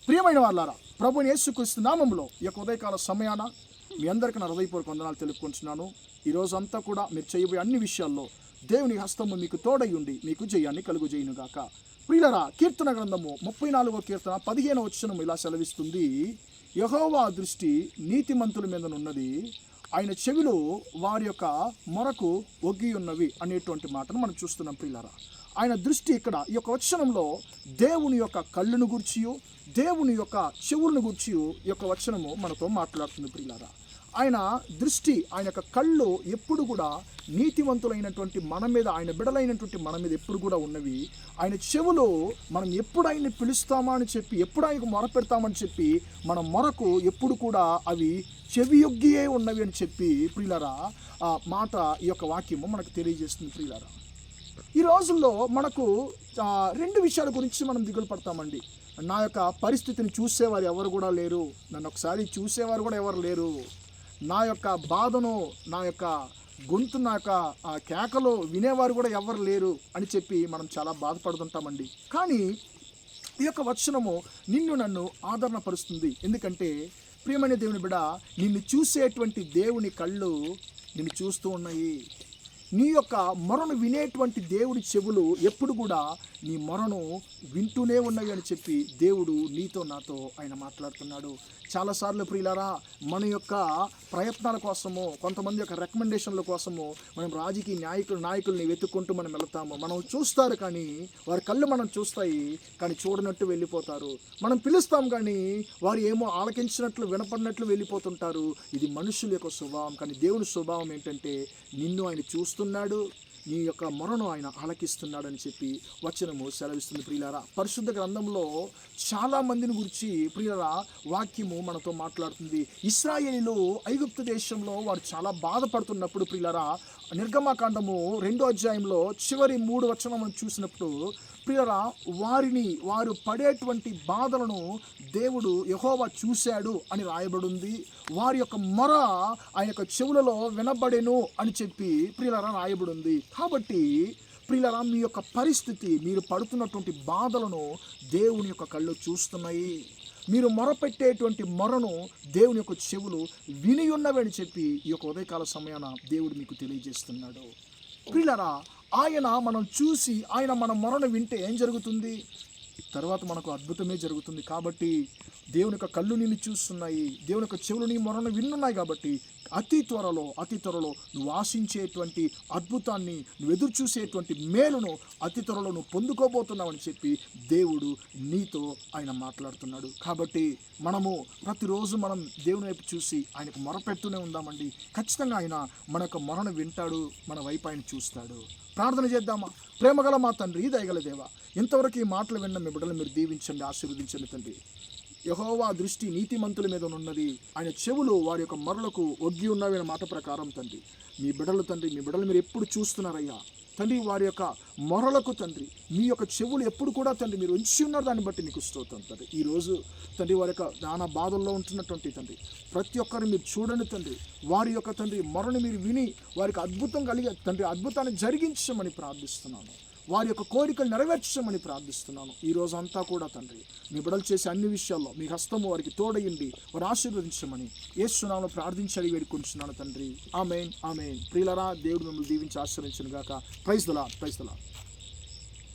ప్రియమైన వాళ్ళారా, ప్రభువైన యేసుక్రీస్తు నామములో ఈ యొక్క ఉదయకాల సమయాన మీ అందరికీ నా హృదయపూర్వక వందనాలు తెలుపుకుంటున్నాను. ఈరోజు అంతా కూడా మీరు చేయబోయే అన్ని విషయాల్లో దేవుని హస్తము మీకు తోడై ఉండి మీకు జయాన్ని కలుగుజేయునుగాక. ప్రియులారా, కీర్తన గ్రంథము 34వ కీర్తన 15వ వచనం ఇలా సెలవిస్తుంది, యెహోవా దృష్టి నీతిమంతుల మీదనున్నది, ఆయన చెవిలో వారి యొక్క మొరకు ఒగ్గి ఉన్నవి అనేటువంటి మాటను మనం చూస్తున్నాం. ప్రియులారా, ఆయన దృష్టి ఇక్కడ ఈ యొక్క వచనంలో దేవుని యొక్క కళ్ళను గూర్చియు దేవుని యొక్క చెవులను గూర్చియు ఈ యొక్క వచనము మనతో మాట్లాడుతుంది. ప్రియులారా, ఆయన దృష్టి, ఆయన యొక్క కళ్ళు ఎప్పుడు కూడా నీతివంతులైనటువంటి మన మీద, ఆయన బిడలైనటువంటి మన మీద ఎప్పుడు కూడా ఉన్నవి. ఆయన చెవులు మనం ఎప్పుడు ఆయన్ని పిలుస్తామా అని చెప్పి, ఎప్పుడు ఆయనకు మొర పెడతామని చెప్పి మన మొరకు ఎప్పుడు కూడా అవి చెవియొగ్గియే ఉన్నవి అని చెప్పి ప్రియులారా ఆ మాట, ఈ యొక్క వాక్యము మనకు తెలియజేస్తుంది. ప్రియులారా, ఈ రోజుల్లో మనకు రెండు విషయాల గురించి మనం దిగులు పడతామండి. నా యొక్క పరిస్థితిని చూసేవారు ఎవరు కూడా లేరు, నన్ను ఒకసారి చూసేవారు కూడా ఎవరు లేరు, నా యొక్క బాధను, నా యొక్క గొంతు, నా యొక్క కేకలు వినేవారు కూడా ఎవరు లేరు అని చెప్పి మనం చాలా బాధపడుతుంటామండి. కానీ ఈ యొక్క వచనము నిన్ను నన్ను ఆదరణ పరుస్తుంది. ఎందుకంటే ప్రియమైన దేవుని బిడ్డ, నిన్ను చూసేటువంటి దేవుని కళ్ళు నిన్ను చూస్తూ ఉన్నాయి. నీ యొక్క మొరను వినేటువంటి దేవుడి చెవులు ఎప్పుడు కూడా నీ మొరను వింటూనే ఉన్నవి అని చెప్పి దేవుడు నీతో నాతో ఆయన మాట్లాడుతున్నాడు. చాలాసార్లు ప్రియులారా, మన యొక్క ప్రయత్నాల కోసము, కొంతమంది యొక్క రికమెండేషన్ల కోసము మనం రాజకీయ నాయకుల్ని వెతుక్కుంటూ మనం వెళతాము. మనం చూస్తారు కానీ వారి కళ్ళు మనం చూస్తాయి కానీ చూడనట్టు వెళ్ళిపోతారు. మనం పిలుస్తాం కానీ వారు ఏమో ఆలకించినట్లు వినపడినట్లు వెళ్ళిపోతుంటారు. ఇది మనుషుల యొక్క స్వభావం. కానీ దేవుని స్వభావం ఏంటంటే నిన్ను ఆయన చూస్తున్నాడు, నీ యొక్క మొరను ఆయన ఆలకిస్తున్నాడు అని చెప్పి వచనము సెలవిస్తుంది. ప్రియులారా, పరిశుద్ధ గ్రంథంలో చాలా మందిని గురించి ప్రియులారా వాక్యము మనతో మాట్లాడుతుంది. ఇశ్రాయేలీలు ఐగుప్తు దేశంలో వారు చాలా బాధపడుతున్నప్పుడు ప్రియులారా, నిర్గమకాండము 2వ అధ్యాయంలో చివరి 3 వచనం చూసినప్పుడు ప్రియులారా, వారు పడేటువంటి బాధలను దేవుడు యెహోవా చూశాడు అని రాయబడింది. వారి యొక్క మొర ఆయన యొక్క చెవులలో వినబడెను అని చెప్పి ప్రియులారా రాయబడింది. కాబట్టి ప్రియులారా, మీ యొక్క పరిస్థితి, మీరు పడుతున్నటువంటి బాధలను దేవుని యొక్క కళ్ళు చూస్తున్నాయి. మీరు మొరపెట్టేటువంటి మొరను దేవుని యొక్క చెవులు విని ఉన్నవి అని చెప్పి ఈ యొక్క ఉదయకాల సమయాన దేవుడు మీకు తెలియజేస్తున్నాడు. ప్రియులారా, ఆయన మనం చూసి ఆయన మన మొరను వింటే ఏం జరుగుతుంది? తర్వాత మనకు అద్భుతమే జరుగుతుంది. కాబట్టి దేవుని యొక్క కళ్ళు నిన్ను చూస్తున్నాయి, దేవుని యొక్క చెవులు నీ మొరను విన్నున్నాయి. కాబట్టి అతి త్వరలో నువ్వు ఆశించేటువంటి అద్భుతాన్ని, నువ్వు ఎదురు చూసేటువంటి మేలును అతి త్వరలో నువ్వు పొందుకోబోతున్నావని చెప్పి దేవుడు నీతో ఆయన మాట్లాడుతున్నాడు. కాబట్టి మనము ప్రతిరోజు మనం దేవుని వైపు చూసి ఆయనకు మొరపెడుతూనే ఉందామండి. ఖచ్చితంగా ఆయన మన యొక్క మొరను వింటాడు, మన వైపు ఆయన చూస్తాడు. ప్రార్థన చేద్దామా? ప్రేమగల మా తండ్రి, దయగల దేవా, ఇంతవరకు ఈ మాటలు విన్న మీ బిడ్డలు మీరు దీవించండి, ఆశీర్వదించండి తండ్రి. యెహోవా దృష్టి నీతిమంతుల మీద ఉన్నది, ఆయన చెవులు వారి యొక్క మొరలకు ఒగ్గి ఉన్నవి అనే మాట ప్రకారం తండ్రి, మీ బిడ్డలు తండ్రి, మీ బిడ్డలు మీరు ఎప్పుడు చూస్తున్నారయ్యా తండ్రి, వారి యొక్క మొరలకు తండ్రి మీ యొక్క చెవులు ఎప్పుడు కూడా తండ్రి మీరు ఉంచి ఉన్నారు. దాన్ని బట్టి మీకు స్తోత్రం తండ్రి. ఈరోజు తండ్రి వారి యొక్క నానా బాధల్లో ఉంటున్నటువంటి తండ్రి ప్రతి ఒక్కరిని మీరు చూడండి తండ్రి. వారి యొక్క తండ్రి మొరను మీరు విని వారికి అద్భుతం కలిగే తండ్రి అద్భుతాన్ని జరిగించమని ప్రార్థిస్తున్నాను. వారి యొక్క కోరికలు నెరవేర్చమని ప్రార్థిస్తున్నాను. ఈరోజు అంతా కూడా తండ్రి మీ బిడ్డలు చేసే అన్ని విషయాల్లో మీ హస్తము వారికి తోడయండి, వారు ఆశీర్వదించమని యేసు నామములో ప్రార్థించి వేడుకుంటున్నాను తండ్రి. ఆమేన్, ఆమేన్. ప్రియులారా, దేవుడు మిమ్మల్ని దీవించి ఆశీర్వదించును గాక. Praise the lord.